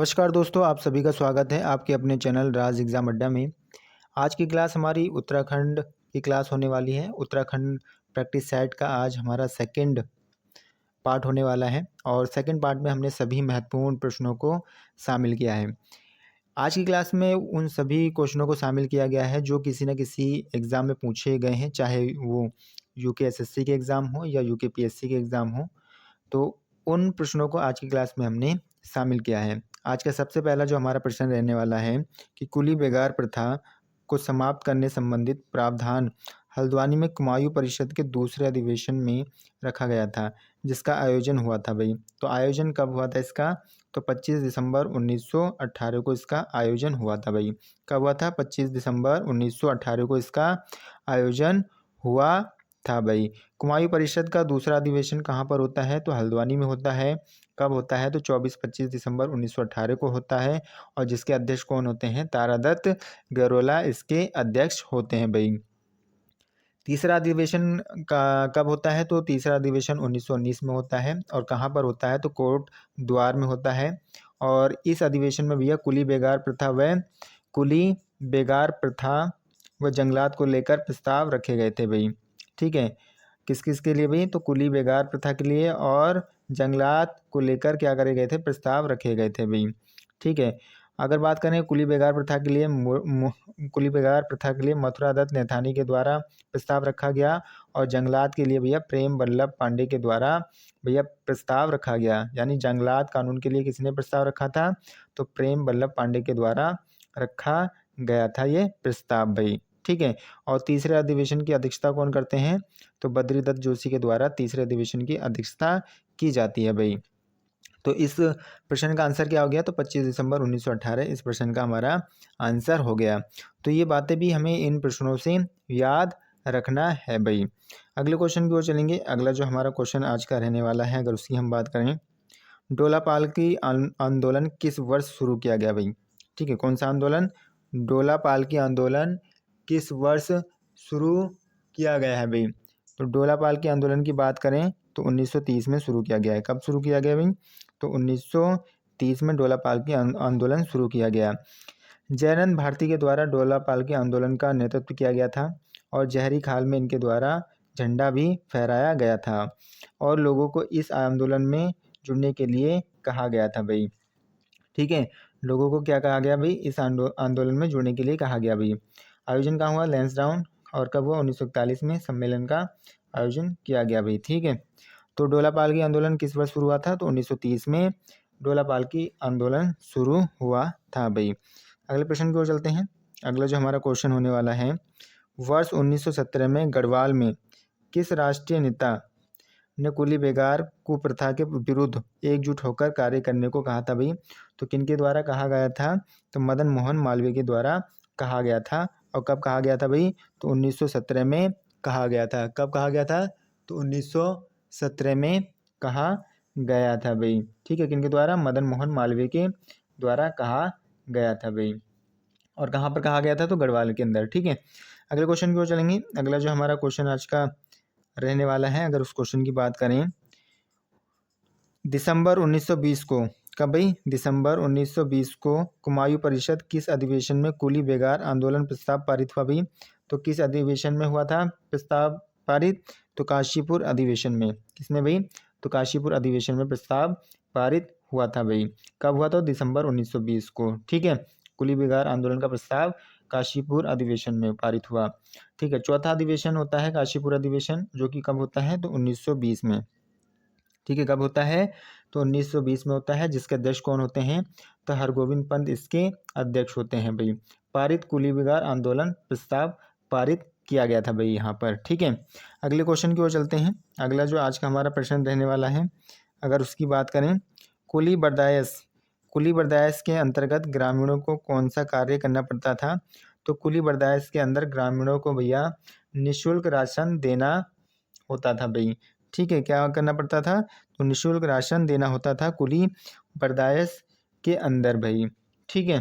नमस्कार दोस्तों, आप सभी का स्वागत है आपके अपने चैनल राज एग्ज़ाम अड्डा में। आज की क्लास हमारी उत्तराखंड की क्लास होने वाली है। उत्तराखंड प्रैक्टिस सेट का आज हमारा सेकंड पार्ट होने वाला है और सेकंड पार्ट में हमने सभी महत्वपूर्ण प्रश्नों को शामिल किया है। आज की क्लास में उन सभी क्वेश्चनों को शामिल किया गया है जो किसी न किसी एग्ज़ाम में पूछे गए हैं, चाहे वो यूकेएसएससी के एग्ज़ाम हो या यूकेपीएससी के एग्ज़ाम हो। तो उन प्रश्नों को आज की क्लास में हमने शामिल किया है। आज का सबसे पहला जो हमारा प्रश्न रहने वाला है कि कुली बेगार प्रथा को समाप्त करने संबंधित प्रावधान हल्द्वानी में कुमायूं परिषद के दूसरे अधिवेशन में रखा गया था, जिसका आयोजन हुआ था भाई। तो आयोजन कब हुआ था इसका? तो 25 दिसंबर 1918 को इसका आयोजन हुआ था भाई। कब हुआ था? 25 दिसंबर 1918 को इसका आयोजन हुआ था भाई। कुमायूं परिषद का दूसरा अधिवेशन कहाँ पर होता है? तो हल्द्वानी में होता है। कब होता है? तो 24-25 दिसंबर 1918 को होता है और जिसके अध्यक्ष कौन होते हैं? तारादत्त गरोला इसके अध्यक्ष होते हैं भाई। तीसरा अधिवेशन का कब होता है? तो तीसरा अधिवेशन 1919 में होता है और कहाँ पर होता है? तो कोट द्वार में होता है। और इस अधिवेशन में भैया कुली बेगार प्रथा व जंगलात को लेकर प्रस्ताव रखे गए थे भाई। ठीक है, किस किस के लिए भाई? तो कुली बेगार प्रथा के लिए और जंगलात को लेकर क्या करे गए थे? प्रस्ताव रखे गए थे भाई। ठीक है, अगर बात करें कुली बेगार प्रथा के लिए मथुरा दत्त नैथानी के द्वारा प्रस्ताव रखा गया और जंगलात के लिए भैया प्रेम वल्लभ पांडे के द्वारा भैया प्रस्ताव रखा गया। यानी जंगलात कानून के लिए किसने प्रस्ताव रखा था? तो प्रेम वल्लभ पांडे के द्वारा रखा गया था ये प्रस्ताव भाई। ठीक है, और तीसरे अधिवेशन की अध्यक्षता कौन करते हैं? तो बद्रीदत्त जोशी के द्वारा तीसरे अधिवेशन की अध्यक्षता की जाती है भाई। तो इस प्रश्न का आंसर क्या हो गया? तो 25 दिसंबर 1918 इस प्रश्न का हमारा आंसर हो गया। तो ये बातें भी हमें इन प्रश्नों से याद रखना है भाई। अगले क्वेश्चन की ओर चलेंगे। अगला जो हमारा क्वेश्चन आज का रहने वाला है, अगर उसकी हम बात करें, डोलापाल की आंदोलन किस वर्ष शुरू किया गया भाई? ठीक है, कौन सा आंदोलन? डोलापाल की आंदोलन किस वर्ष शुरू किया गया है भाई? तो डोलापाल के आंदोलन की बात करें तो 1930 में शुरू किया गया है। कब शुरू किया गया भाई? तो 1930 में डोलापाल की आंदोलन शुरू किया गया। जयनंद भारती के द्वारा डोलापाल के आंदोलन का नेतृत्व किया गया था और जहरी खाल में इनके द्वारा झंडा भी फहराया गया था और लोगों को इस आंदोलन में जुड़ने के लिए कहा गया था भाई। ठीक है, लोगों को क्या कहा गया भाई? इस आंदोलन में जुड़ने के लिए कहा गया भाई। आयोजन कहाँ हुआ? लैंसडाउन। और कब हुआ? 1941 में सम्मेलन का आयोजन किया गया भाई। ठीक है, तो डोलापाल की आंदोलन किस वर्ष शुरू हुआ था? तो 1930 में डोलापाल की आंदोलन शुरू हुआ था भाई। अगले प्रश्न की ओर चलते हैं। अगला जो हमारा क्वेश्चन होने वाला है, वर्ष 1917 में गढ़वाल में किस राष्ट्रीय नेता ने कुली बेगार कुप्रथा के विरुद्ध एकजुट होकर कार्य करने को कहा था भाई? तो किनके द्वारा कहा गया था? तो मदन मोहन मालवीय के द्वारा कहा गया था। और कब कहा गया था भाई? तो 1917 में कहा गया था। कब कहा गया था? तो 1917 में कहा गया था भाई। ठीक है, किनके द्वारा? मदन मोहन मालवीय के द्वारा कहा गया था भाई। और कहाँ पर कहा गया था? तो गढ़वाल के अंदर। ठीक है, अगले क्वेश्चन की ओर चलेंगे। अगला जो हमारा क्वेश्चन आज का रहने वाला है, अगर उस क्वेश्चन की बात करें, दिसंबर 1920 को, कब भाई? दिसंबर 1920 को कुमायूं परिषद किस अधिवेशन में कुली बेगार आंदोलन प्रस्ताव पारित हुआ भाई? तो किस अधिवेशन में हुआ था प्रस्ताव पारित? तो काशीपुर अधिवेशन में। किसमें भाई? तो काशीपुर अधिवेशन में प्रस्ताव पारित हुआ था भाई। कब हुआ था? दिसंबर 1920 को। ठीक है, कुली बेगार आंदोलन का प्रस्ताव काशीपुर अधिवेशन में पारित हुआ। ठीक है, चौथा अधिवेशन होता है काशीपुर अधिवेशन, जो कि कब होता है? तो 1920 में। ठीक है, कब होता है? तो 1920 में होता है, जिसके अध्यक्ष कौन होते हैं? तो हरगोविंद पंत इसके अध्यक्ष होते हैं भाई। पारित कुली बेगार आंदोलन प्रस्ताव पारित किया गया था भाई यहाँ पर। ठीक है, अगले क्वेश्चन की ओर चलते हैं। अगला जो आज का हमारा प्रश्न रहने वाला है, अगर उसकी बात करें, कुली बर्दायस के अंतर्गत ग्रामीणों को कौन सा कार्य करना पड़ता था? तो कुली बर्दायस के अंदर ग्रामीणों को भैया निःशुल्क राशन देना होता था भाई। ठीक है, क्या करना पड़ता था? तो निःशुल्क राशन देना होता था कुली बर्दायस के अंदर भाई। ठीक है,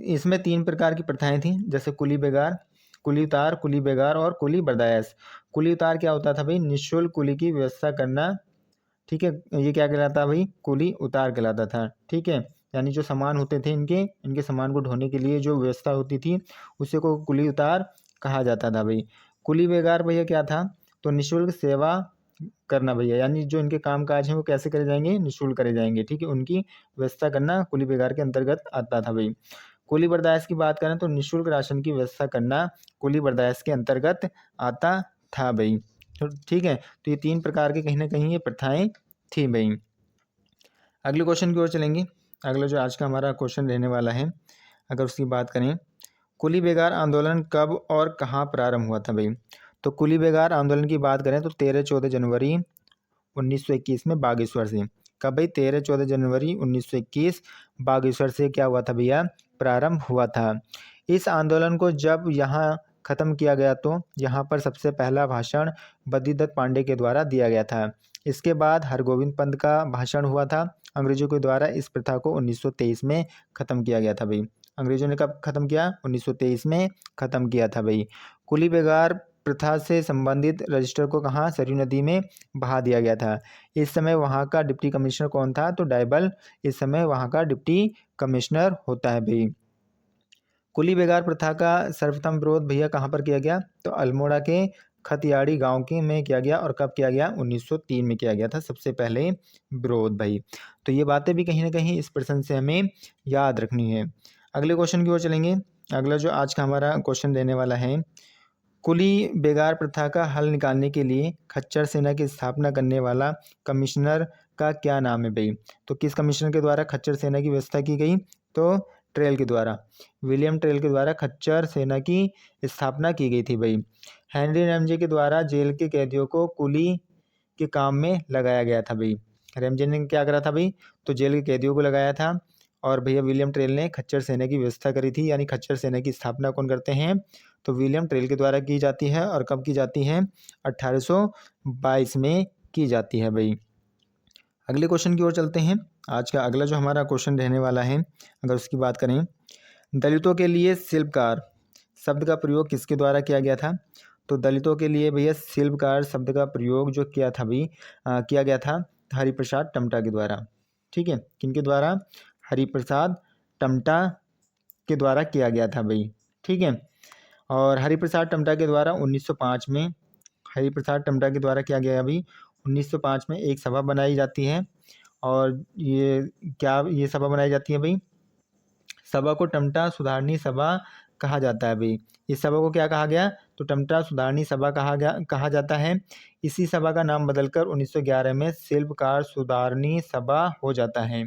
इसमें 3 प्रकार की प्रथाएं थी, जैसे कुली बेगार, कुली उतार, कुली बेगार और कुली बर्दायस। कुली उतार क्या होता था भाई? निःशुल्क कुली की व्यवस्था करना ठीक है, ये क्या कहलाता है भाई, कुली उतार कहलाता था। ठीक है, यानी जो सामान होते थे इनके सामान को ढोने के लिए जो व्यवस्था होती थी उसे को कुली उतार कहा जाता था भाई। कुली बेगार भैया क्या था, तो निःशुल्क सेवा करना भैया, यानी जो इनके काम काज हैं वो कैसे करे जाएंगे, निःशुल्क करे जाएंगे। ठीक है, उनकी व्यवस्था करना कुली बेगार के अंतर्गत आता था भाई। कुली बर्दाश्त की बात करें तो निःशुल्क राशन की व्यवस्था करना कुली बर्दाश्त के अंतर्गत आता था भाई। तो ठीक है, तो ये 3 प्रकार के कहीं ना कहीं ये प्रथाएं थी भाई। अगले क्वेश्चन की ओर चलेंगे। अगला जो आज का हमारा क्वेश्चन रहने वाला है, अगर उसकी बात करें, कुली बेगार आंदोलन कब और कहाँ प्रारंभ हुआ था भाई। तो कुली बेगार आंदोलन की बात करें तो 13-14 जनवरी 1921 में बागेश्वर से। कब भाई, 13-14 जनवरी 1921 बागेश्वर से क्या हुआ था भैया, प्रारंभ हुआ था। इस आंदोलन को जब यहाँ खत्म किया गया तो यहाँ पर सबसे पहला भाषण बद्रीदत्त पांडे के द्वारा दिया गया था। इसके बाद हरगोविंद पंत का भाषण हुआ था। अंग्रेजों के द्वारा इस प्रथा को 1923 में ख़त्म किया गया था भाई। अंग्रेजों ने कब ख़त्म किया, 1923 में ख़त्म किया था भाई। कुली बेगार प्रथा से संबंधित रजिस्टर को कहाँ, सरयू नदी में बहा दिया गया था। इस समय वहाँ का डिप्टी कमिश्नर कौन था, तो डायबल इस समय वहाँ का डिप्टी कमिश्नर होता है भाई। कुली बेगार प्रथा का सर्वप्रथम विरोध भैया कहाँ पर किया गया, तो अल्मोड़ा के खतियाड़ी गांव के में किया गया। और कब किया गया, 1903 में किया गया था सबसे पहले विरोध भाई। तो ये बातें भी कहीं ना कहीं इस प्रश्न से हमें याद रखनी है। अगले क्वेश्चन की ओर चलेंगे। अगला जो आज का हमारा क्वेश्चन रहने वाला है, कुली बेगार प्रथा का हल निकालने के लिए खच्चर सेना की स्थापना करने वाला कमिश्नर का क्या नाम है भाई। तो किस कमिश्नर के द्वारा खच्चर सेना की व्यवस्था की गई, तो ट्रेल के द्वारा, विलियम ट्रेल के द्वारा खच्चर सेना की स्थापना की गई थी भाई। हेनरी रैमजे के द्वारा जेल के कैदियों को कुली के काम में लगाया गया था भाई। रैमजे ने क्या करा था भाई, तो जेल के कैदियों को लगाया था। और भैया विलियम ट्रेल ने खच्चर सेना की व्यवस्था करी थी, यानी खच्चर सेना की स्थापना कौन करते हैं, तो विलियम ट्रेल के द्वारा की जाती है। और कब की जाती है, 1822 में की जाती है भाई। अगले क्वेश्चन की ओर चलते हैं। आज का अगला जो हमारा क्वेश्चन रहने वाला है, अगर उसकी बात करें, दलितों के लिए शिल्पकार शब्द का प्रयोग किसके द्वारा किया गया था। तो दलितों के लिए भैया शिल्पकार शब्द का प्रयोग जो किया था भाई, किया गया था हरिप्रसाद टमटा के द्वारा। ठीक है, किनके द्वारा, हरिप्रसाद टमटा के द्वारा किया गया था भाई। ठीक है, और हरिप्रसाद टमटा के द्वारा 1905 में, हरिप्रसाद टमटा के द्वारा किया गया अभी 1905 में एक सभा बनाई जाती है। और ये क्या, ये सभा बनाई जाती है भाई, सभा को टमटा सुधारणी सभा कहा जाता है भाई। इस सभा को क्या कहा गया, तो टमटा सुधारणी सभा कहा जाता है। इसी सभा का नाम बदलकर 1911 में शिल्पकार सुधारणी सभा हो जाता है।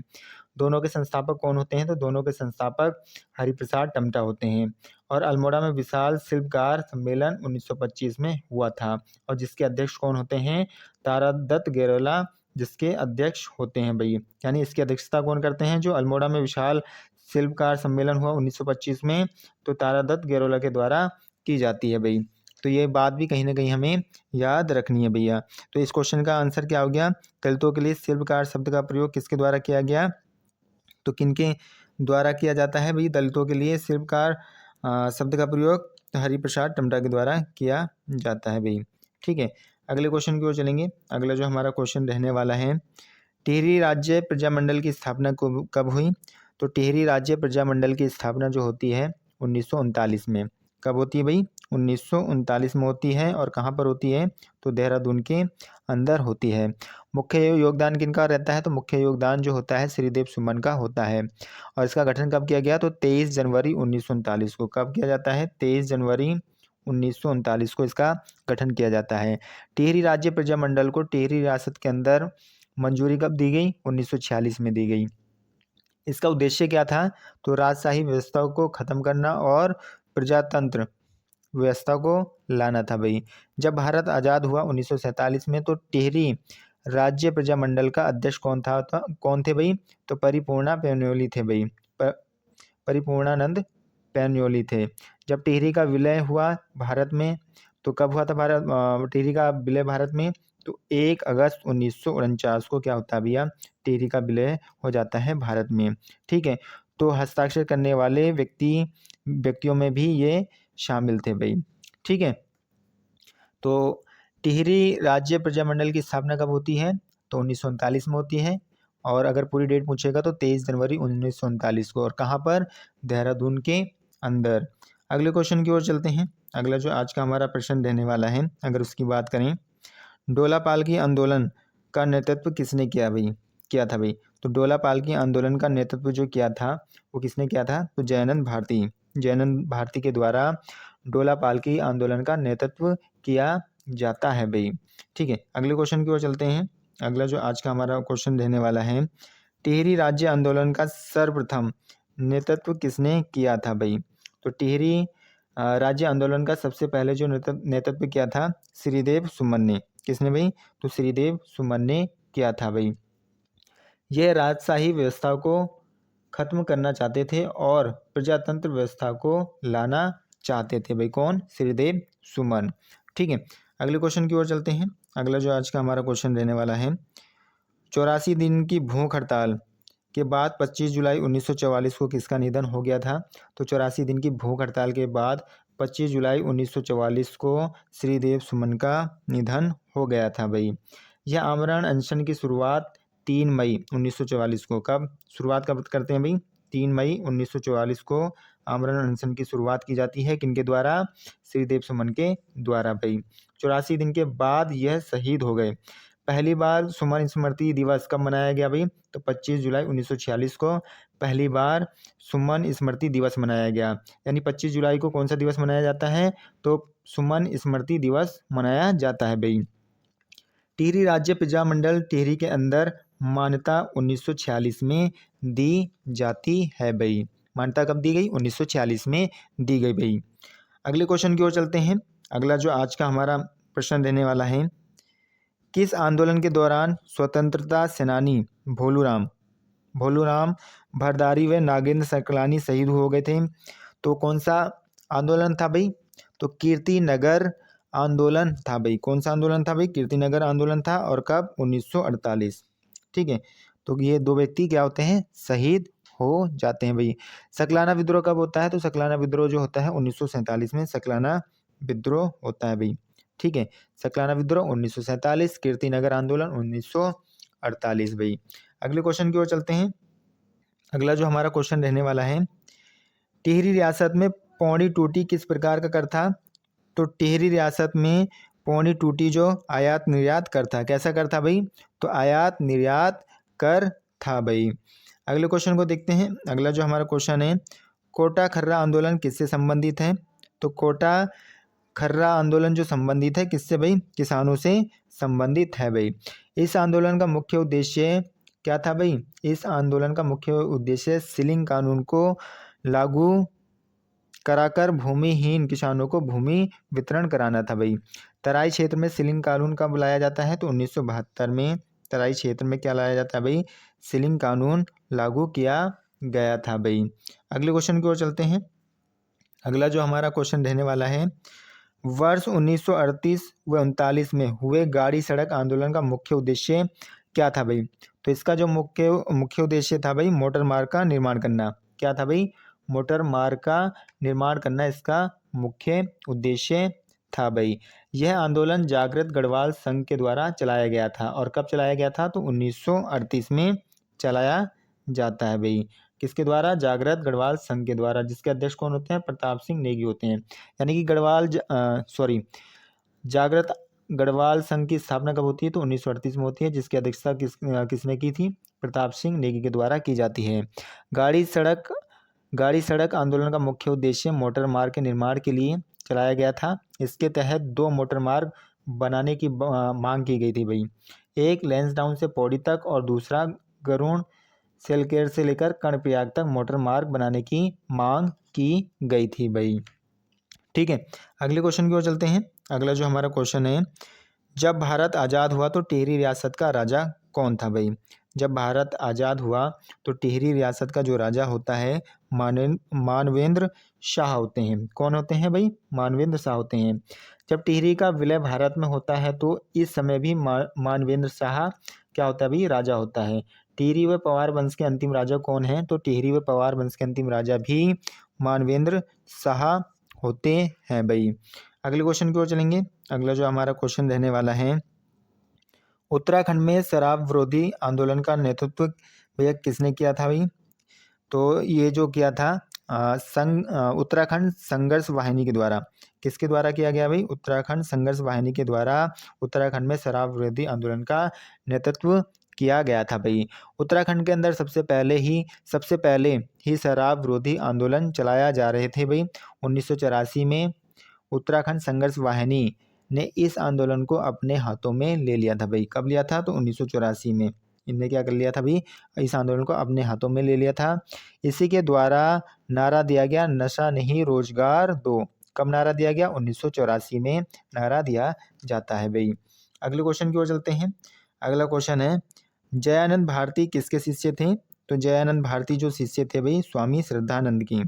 दोनों के संस्थापक कौन होते हैं, तो दोनों के संस्थापक हरिप्रसाद टमटा होते हैं। और अल्मोड़ा में विशाल शिल्पकार सम्मेलन 1925 में हुआ था, और जिसके अध्यक्ष कौन होते हैं, तारादत्त गेरोला जिसके अध्यक्ष होते हैं भाई। यानी इसकी अध्यक्षता कौन करते हैं, जो अल्मोड़ा में विशाल शिल्पकार सम्मेलन हुआ 1925 में, तो तारादत्त गेरोला के द्वारा की जाती है भाई। तो ये बात भी कहीं ना कहीं हमें याद रखनी है भैया। तो इस क्वेश्चन का आंसर क्या हो गया, दलितों के लिए शिल्पकार शब्द का प्रयोग किसके द्वारा किया गया, तो किनके द्वारा किया जाता है भाई, दलितों के लिए शिल्पकार शब्द का प्रयोग हरिप्रसाद टमटा के द्वारा किया जाता है भाई। ठीक है, अगले क्वेश्चन की ओर चलेंगे। अगला जो हमारा क्वेश्चन रहने वाला है, टिहरी राज्य प्रजामंडल की स्थापना कब हुई। तो टिहरी राज्य प्रजामंडल की स्थापना जो होती है 1939 में। कब होती है भाई, 1939 में होती है। और कहाँ पर होती है, तो देहरादून के अंदर होती है। मुख्य योगदान किनका रहता है, तो मुख्य योगदान जो होता है श्रीदेव सुमन का होता है। और इसका गठन कब किया गया, तो 23 जनवरी 1939 को। कब किया जाता है, 23 जनवरी 1939 को इसका गठन किया जाता है। टिहरी राज्य प्रजामंडल को टिहरी रियासत के अंदर मंजूरी कब दी गई, 1946 में दी गई। इसका उद्देश्य क्या था, तो राजशाही व्यवस्था को खत्म करना और प्रजातंत्र व्यवस्था को लाना था भाई। जब भारत आज़ाद हुआ 1947 में, तो टिहरी राज्य प्रजामंडल का अध्यक्ष कौन थे भाई, तो परिपूर्णा पैन्योली थे भाई। परिपूर्णानंद पैन्योली थे। जब टिहरी का विलय हुआ भारत में, तो कब हुआ था टिहरी का विलय भारत में, तो 1 अगस्त 1949 को क्या होता है भैया, टिहरी का विलय हो जाता है भारत में। ठीक है, तो हस्ताक्षर करने वाले व्यक्तियों में भी ये शामिल थे भाई। ठीक है, तो टिहरी राज्य प्रजामंडल की स्थापना कब होती है, तो 1939 में होती है। और अगर पूरी डेट पूछेगा तो 23 जनवरी 1939 को, और कहाँ पर, देहरादून के अंदर। अगले क्वेश्चन की ओर चलते हैं। अगला जो आज का हमारा प्रश्न रहने वाला है, अगर उसकी बात करें, डोला पालकी आंदोलन का नेतृत्व किसने किया था भाई। तो डोला पालकी आंदोलन का नेतृत्व जो किया था वो किसने किया था, तो जयानंद भारती के द्वारा डोला पालकी आंदोलन का नेतृत्व किया जाता है भाई। ठीक है, अगले क्वेश्चन की ओर चलते हैं। अगला जो आज का हमारा क्वेश्चन रहने वाला है, टिहरी राज्य आंदोलन का सर्वप्रथम नेतृत्व किसने किया था भाई। तो टिहरी राज्य आंदोलन का सबसे पहले जो नेतृत्व किया था, श्रीदेव सुमन ने। किसने भाई, तो श्रीदेव सुमन ने किया था भाई। यह राजशाही व्यवस्था को खत्म करना चाहते थे और प्रजातंत्र व्यवस्था को लाना चाहते थे भाई। कौन, श्रीदेव सुमन। ठीक है, अगले क्वेश्चन की ओर चलते हैं। अगला जो आज का हमारा क्वेश्चन रहने वाला है, 84 दिन की भूख हड़ताल के बाद 25 जुलाई 1944 को किसका निधन हो गया था। तो 84 दिन की भूख हड़ताल के बाद 25 जुलाई 1944 को श्रीदेव सुमन का निधन हो गया था भाई। यह आमरण अनशन की शुरुआत 3 मई 1944 को, शुरुआत कब करते हैं भाई, 3 मई 1944 को आमरण अनशन की शुरुआत की जाती है। किनके द्वारा, श्रीदेव सुमन के द्वारा भाई। 84 दिन के बाद यह शहीद हो गए। पहली बार सुमन स्मृति दिवस कब मनाया गया भाई, तो 25 जुलाई 1946 को पहली बार सुमन स्मृति दिवस मनाया गया। यानी 25 जुलाई को कौन सा दिवस मनाया जाता है, तो सुमन स्मृति दिवस मनाया जाता है भाई। टिहरी राज्य प्रजामंडल टिहरी के अंदर मान्यता 1946 में दी जाती है भाई। मान्यता कब दी गई, 1946 में दी गई भाई। अगले क्वेश्चन की ओर चलते हैं। अगला जो आज का हमारा प्रश्न रहने वाला है, किस आंदोलन के दौरान स्वतंत्रता सेनानी भोलूराम भरदारी व नागेंद्र सकलानी शहीद हो गए थे। तो कौन सा आंदोलन था भाई, तो कीर्ति नगर आंदोलन था भाई। कौन सा आंदोलन था भाई, कीर्ति नगर आंदोलन था। और कब, 1948। ठीक है, तो ये दो व्यक्ति क्या होते हैं, शहीद हो जाते हैं भाई। सकलाना विद्रोह कब होता है, तो सकलाना विद्रोह जो होता है 1947 में सकलाना विद्रोह होता है भाई। ठीक है, सकलाना विद्रोह 1947, कीर्ति नगर आंदोलन 1948 भाई। अगले क्वेश्चन की ओर चलते हैं। अगला जो हमारा क्वेश्चन रहने वाला है, टिहरी रियासत में पौड़ी टूटी किस प्रकार का कर था। तो टिहरी रियासत में पौड़ी टूटी जो आयात निर्यात कर था, कैसा कर था भाई, तो आयात निर्यात कर था भाई। अगले क्वेश्चन को देखते हैं। अगला जो हमारा क्वेश्चन है, कोटा खर्रा आंदोलन किससे संबंधित है। तो कोटा खर्रा आंदोलन जो संबंधित है किससे भाई, किसानों से संबंधित है भाई। इस आंदोलन का मुख्य उद्देश्य क्या था भाई, इस आंदोलन का मुख्य उद्देश्य सीलिंग कानून को लागू कराकर भूमिहीन किसानों को भूमि वितरण कराना था भाई। तराई क्षेत्र में सीलिंग कानून कब लाया जाता है, तो 1972 में तराई क्षेत्र में क्या लाया जाता है भाई, सीलिंग कानून लागू किया गया था भाई। अगले क्वेश्चन की ओर चलते हैं। अगला जो हमारा क्वेश्चन रहने वाला है, वर्ष 1938 व 39 में हुए गाड़ी सड़क आंदोलन का मुख्य उद्देश्य क्या था भाई। तो इसका जो मुख्य उद्देश्य था भाई, मोटर मार्ग का निर्माण करना। क्या था भाई, मोटर मार्ग का निर्माण करना इसका मुख्य उद्देश्य था भाई। यह आंदोलन जागृत गढ़वाल संघ के द्वारा चलाया गया था। और कब चलाया गया था, तो 1938 में चलाया जाता है भाई। किसके द्वारा, जागृत गढ़वाल संघ के द्वारा, जिसके अध्यक्ष कौन होते हैं, प्रताप सिंह नेगी होते हैं। यानी कि जागृत गढ़वाल संघ की स्थापना कब होती है, तो 1938 में होती है, जिसकी अध्यक्षता किसने की थी, प्रताप सिंह नेगी के द्वारा की जाती है। गाड़ी सड़क आंदोलन का मुख्य उद्देश्य मोटर मार्ग के निर्माण के लिए चलाया गया था। इसके तहत 2 मोटर मार्ग बनाने की मांग की गई थी भाई। एक लैंसडाउन से पौड़ी तक और दूसरा गरुड़ सेलकेर से लेकर कर्णप्रयाग तक मोटर मार्ग बनाने की मांग की गई थी भाई। ठीक है, अगले क्वेश्चन की ओर चलते हैं। अगला जो हमारा क्वेश्चन है, जब भारत आज़ाद हुआ तो टिहरी रियासत का राजा कौन था भाई। जब भारत आज़ाद हुआ तो टिहरी रियासत का जो राजा होता है मानवेंद्र शाह होते हैं। कौन होते हैं भाई, मानवेंद्र शाह होते हैं। जब टिहरी का विलय भारत में होता है तो इस समय भी मानवेंद्र शाह क्या होता है भाई, राजा होता है। टिहरी व पवार वंश के अंतिम राजा कौन है, तो टिहरी व पवार वंश के अंतिम राजा भी मानवेंद्र शाह होते हैं भाई। अगले क्वेश्चन की ओर चलेंगे। अगला जो हमारा क्वेश्चन रहने वाला है, उत्तराखंड में शराब विरोधी आंदोलन का नेतृत्व भैया किसने किया था भाई? तो ये जो किया था उत्तराखंड संघर्ष वाहिनी के द्वारा। किसके द्वारा किया गया भाई? उत्तराखंड संघर्ष वाहिनी के द्वारा उत्तराखंड में शराब विरोधी आंदोलन का नेतृत्व किया गया था भाई। उत्तराखंड के अंदर सबसे पहले ही शराब विरोधी आंदोलन चलाया जा रहे थे भाई। 1984 में उत्तराखंड संघर्ष वाहिनी ने इस आंदोलन को अपने हाथों में ले लिया था भाई। कब लिया था? तो 1984 में इनने क्या कर लिया था भाई? इस आंदोलन को अपने हाथों में ले लिया था। इसी के द्वारा नारा दिया गया, नशा नहीं रोजगार दो। कब नारा दिया गया? 1984 में नारा दिया जाता है भाई। अगले क्वेश्चन की ओर चलते हैं। अगला क्वेश्चन है, जयानंद भारती किसके शिष्य थे? तो जयानंद भारती जो शिष्य थे भाई, स्वामी श्रद्धानंद की।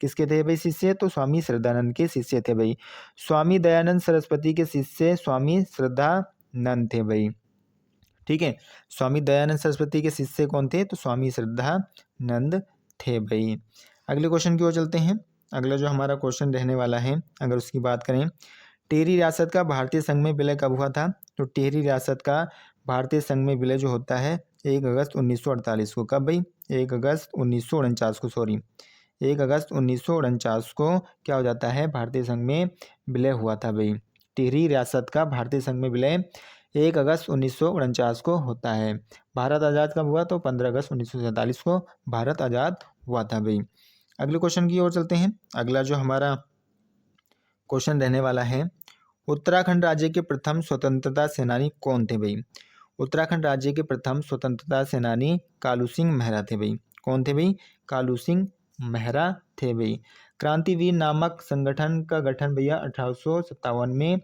किसके थे भाई शिष्य? तो स्वामी श्रद्धानंद के शिष्य थे भाई। स्वामी दयानंद सरस्वती के शिष्य स्वामी श्रद्धानंद थे भाई। ठीक है, स्वामी दयानंद सरस्वती के शिष्य कौन थे? तो स्वामी श्रद्धानंद थे भाई। अगले क्वेश्चन की ओर चलते हैं। अगला जो हमारा क्वेश्चन रहने वाला है, अगर उसकी बात करें, टिहरी रियासत का भारतीय संघ में विलय कब हुआ था? तो टिहरी रियासत का भारतीय संघ में विलय जो होता है 1 अगस्त 1948 को। कब भाई? 1 अगस्त 1949 को, सॉरी 1 अगस्त 1949 को क्या हो जाता है? भारतीय संघ में विलय हुआ था भाई। टिहरी रियासत का भारतीय संघ में विलय 1 अगस्त 1949 को होता है। भारत आज़ाद कब हुआ? तो 15 अगस्त 1947 को भारत आज़ाद हुआ था भाई। अगले क्वेश्चन की ओर चलते हैं। अगला जो हमारा क्वेश्चन रहने वाला है, उत्तराखंड राज्य के प्रथम स्वतंत्रता सेनानी कौन थे भाई? उत्तराखंड राज्य के प्रथम स्वतंत्रता सेनानी कालू सिंह मेहरा थे भाई। कौन थे भाई? कालू सिंह मेहरा थे भाई। क्रांतिवीर नामक संगठन का गठन भैया 1857 में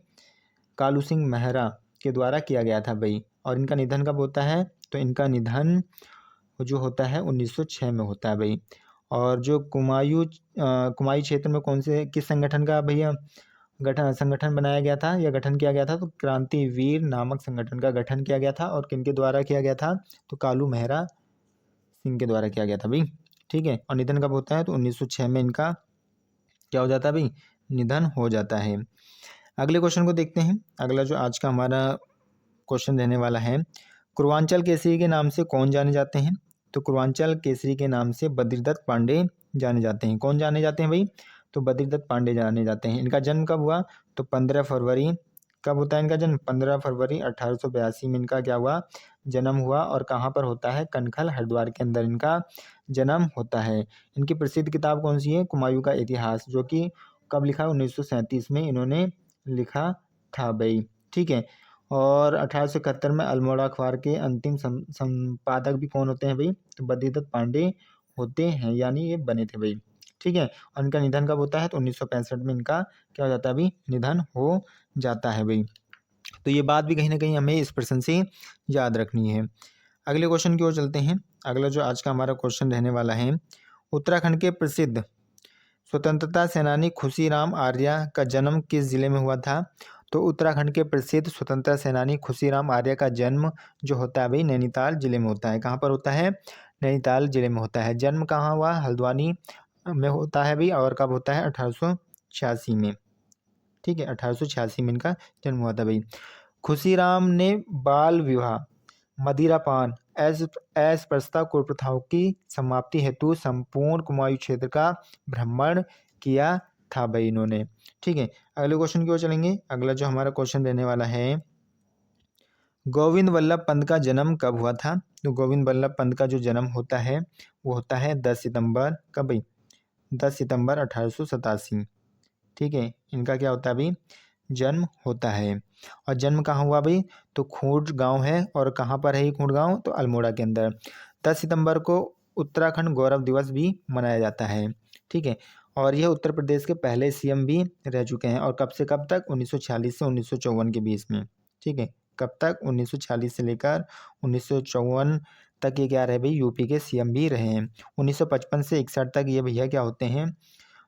कालू सिंह मेहरा के द्वारा किया गया था भाई। और इनका निधन कब होता है? तो इनका निधन जो होता है 1906 में होता है भाई। और जो कुमायूं क्षेत्र में किस संगठन का भैया संगठन बनाया गया था या गठन किया गया था? तो क्रांतिवीर नामक संगठन का गठन किया गया था। और किनके द्वारा किया गया था? तो कालू मेहरा सिंह के द्वारा किया गया था भाई। ठीक है, और निधन कब होता है? तो 1906 में इनका क्या हो जाता है भाई? निधन हो जाता है। अगले क्वेश्चन को देखते हैं। अगला जो आज का हमारा क्वेश्चन रहने वाला है, पूर्वांचल केसरी के नाम से कौन जाने जाते हैं? तो पूर्वांचल केसरी के नाम से बद्रीदत्त पांडे जाने जाते हैं। कौन जाने जाते हैं भाई? तो बद्रीदत्त पांडे जाने जाते हैं। इनका जन्म कब हुआ? तो 15 फरवरी। कब होता है इनका जन्म? 15 फरवरी 1882 में इनका क्या हुआ? जन्म हुआ। और कहाँ पर होता है? कनखल हरिद्वार के अंदर इनका जन्म होता है। इनकी प्रसिद्ध किताब कौन सी है? कुमायूं का इतिहास, जो कि कब लिखा? 1937 में इन्होंने लिखा था भाई। ठीक है, और 1871 में अल्मोड़ा अखबार के अंतिम संपादक भी कौन होते हैं भाई? तो बद्रीदत्त पांडे होते हैं, यानी ये बने थे भाई। ठीक है, और इनका निधन कब होता है? तो 1965 में इनका क्या हो जाता है भाई? निधन हो जाता है भाई। तो ये बात भी कहीं ना कहीं हमें इस प्रश्न से याद रखनी है। अगले क्वेश्चन की ओर चलते हैं। अगला जो आज का हमारा क्वेश्चन रहने वाला है, उत्तराखंड के प्रसिद्ध स्वतंत्रता सेनानी खुशीराम आर्य का जन्म किस जिले में हुआ था? तो उत्तराखंड के प्रसिद्ध स्वतंत्रता सेनानी खुशीराम आर्य का जन्म जो होता है भाई नैनीताल जिले में होता है। कहाँ पर होता है? नैनीताल जिले में होता है। जन्म कहाँ हुआ? हल्द्वानी में होता है भाई। और कब होता है? 1886 में। ठीक है, 1886 में इनका जन्म हुआ था भाई। खुशीराम ने बाल विवाह, मदिरापान, अस्पृश्यता कुप्रथाओं की समाप्ति हेतु संपूर्ण कुमायूं क्षेत्र का भ्रमण किया था भाई इन्होंने। ठीक है, अगले क्वेश्चन की ओर चलेंगे। अगला जो हमारा क्वेश्चन रहने वाला है, गोविंद वल्लभ पंत का जन्म कब हुआ था? तो गोविंद वल्लभ पंत का जो जन्म होता है वो होता है 10 सितंबर। कब भाई? 10 सितंबर 1887। ठीक है, इनका क्या होता है भाई? जन्म होता है। और जन्म कहाँ हुआ भाई? तो खूंट गांव है। और कहाँ पर है ये खूंट गांव? तो अल्मोड़ा के अंदर। 10 सितंबर को उत्तराखंड गौरव दिवस भी मनाया जाता है। ठीक है, और यह उत्तर प्रदेश के पहले सीएम भी रह चुके हैं। और कब से कब तक? 1946 से 1954 के बीच में। ठीक है, कब तक? 1946 से लेकर 1954 तक ये क्या रहे भाई? यूपी के सीएम भी रहे हैं। 1955 से 61 तक ये भैया क्या होते हैं?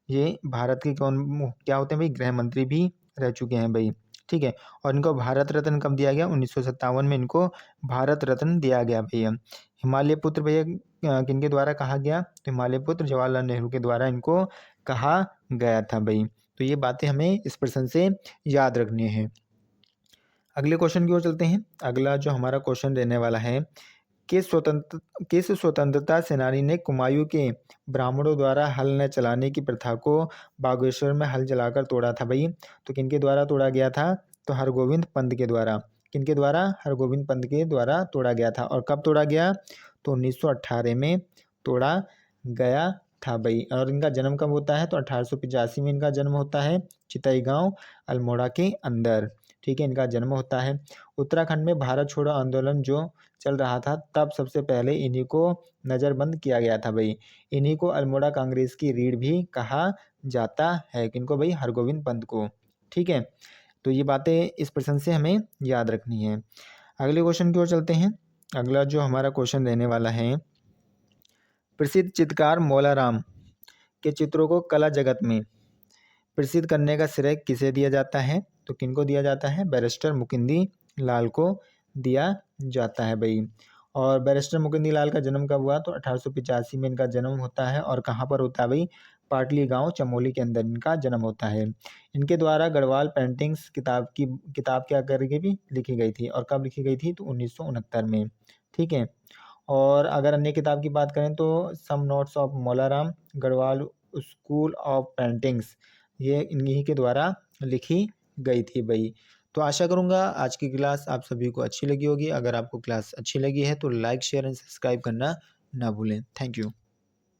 ये भारत के क्या होते हैं भाई? गृह मंत्री भी रह चुके हैं भाई। ठीक है, और इनको भारत रत्न कब दिया गया? 1957 में इनको भारत रत्न दिया गया भैया। हिमालय पुत्र भैया किनके द्वारा कहा गया? तो हिमालय पुत्र जवाहरलाल नेहरू के द्वारा इनको कहा गया था भाई। तो ये बातें हमें इस प्रश्न से याद रखनी है। अगले क्वेश्चन की ओर चलते हैं। अगला जो हमारा क्वेश्चन रहने वाला है, किस स्वतंत्रता सेनानी ने कुमायूं के ब्राह्मणों द्वारा हल न चलाने की प्रथा को बागेश्वर में हल जलाकर तोड़ा था भाई? तो किनके द्वारा तोड़ा गया था? तो हरगोविंद पंत के द्वारा। किनके द्वारा? हरगोविंद पंत के द्वारा तोड़ा गया था। और कब तोड़ा गया? तो 1918 में तोड़ा गया था भाई। और इनका जन्म कब होता है? तो 1885 में इनका जन्म होता है, चितई गांव अल्मोड़ा के अंदर। ठीक है, इनका जन्म होता है। उत्तराखंड में भारत छोड़ो आंदोलन जो चल रहा था, तब सबसे पहले इन्हीं को नज़रबंद किया गया था भाई। इन्हीं को अल्मोड़ा कांग्रेस की रीढ़ भी कहा जाता है। किनको भाई? हरगोविंद पंत को। ठीक है, तो ये बातें इस प्रश्न से हमें याद रखनी है। अगले क्वेश्चन की ओर चलते हैं। अगला जो हमारा क्वेश्चन रहने वाला है, प्रसिद्ध चित्रकार मौलाराम के चित्रों को कला जगत में प्रसिद्ध करने का श्रेय किसे दिया जाता है? तो किनको दिया जाता है? बैरिस्टर मुकुंदी लाल को दिया जाता है भाई। और बैरिस्टर मुकुंदी लाल का जन्म कब हुआ? तो 1885 में इनका जन्म होता है। और कहाँ पर होता है भाई? पाटली गांव चमोली के अंदर इनका जन्म होता है। इनके द्वारा गढ़वाल पेंटिंग्स किताब क्या करके भी लिखी गई थी। और कब लिखी गई थी? तो 1969 में। ठीक है, और अगर अन्य किताब की बात करें तो some notes of Molaram, Garhwal school of paintings, ये इन्हीं के द्वारा लिखी गई थी भाई। तो आशा करूँगा आज की क्लास आप सभी को अच्छी लगी होगी। अगर आपको क्लास अच्छी लगी है तो लाइक शेयर एंड सब्सक्राइब करना ना भूलें। Thank you.